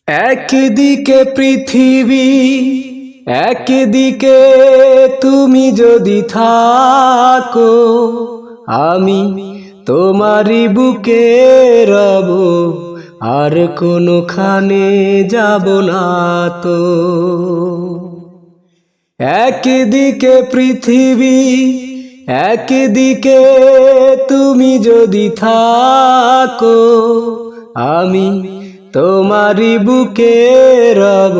একদিকে পৃথিবী, একদিকে তুমি যদি থাকো, আমি তোমারই বুকে রব, আর কোনোখানে যাব না তো। একদিকে পৃথিবী, একদিকে তুমি যদি থাকো, আমি তোমারই বুকে রব,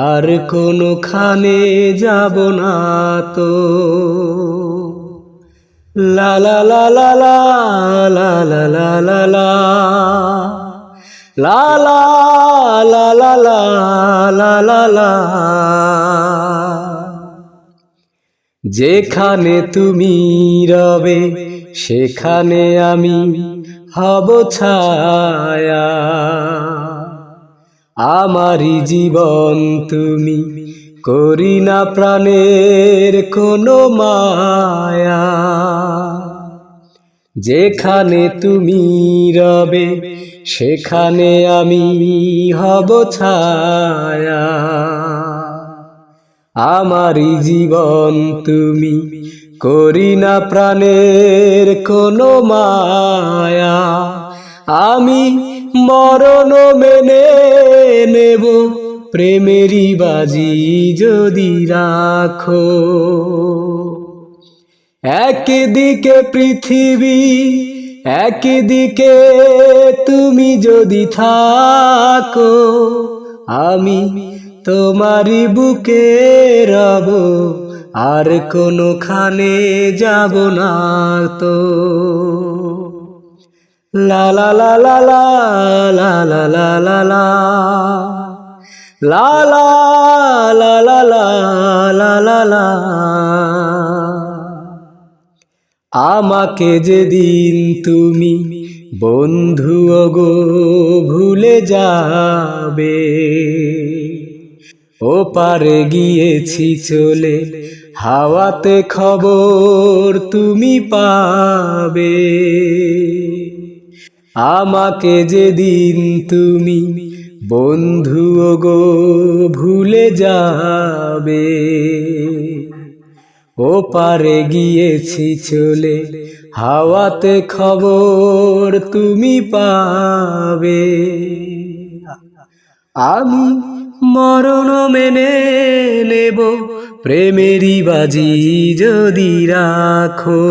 আর কোনোখানে যাব না তো। লা লা লা লা লা লা লা লা লা লা লা লা লা লা লা লা লা। যেখানে তুমি রবে সেখানে আমি হব ছায়া, আমারই জীবন তুমি, করি না প্রাণের কোনো মায়া। যেখানে তুমি রবে সেখানে আমি হব ছায়া, আমারই জীবন তুমি, করি না প্রাণের কোনো মায়া। আমি মরণ মেনে নেব, প্রেমেরই বাজি যদি রাখো। একদিকে পৃথিবী, একদিকে তুমি যদি থাকো, আমি তোমারই বুকে রব, আর কোনোখানে যাব না তো। লা লা লা লা লা লা লা লা লা লা লা লা লা লা লা লা লা। আমাকে যেদিন তুমি বন্ধু গো ভুলে যাবে, ওপারে গিয়েছি চলে, হাওয়াতে খবর তুমি পাবে। আমাকে যেদিন তুমি বন্ধু গো ভুলে যাবে, ওপারে গিয়েছি চলে, হাওয়াতে খবর তুমি পাবে। আমি মরণ মেনে নেব, প্রেমেরই বাজি যদি রাখো।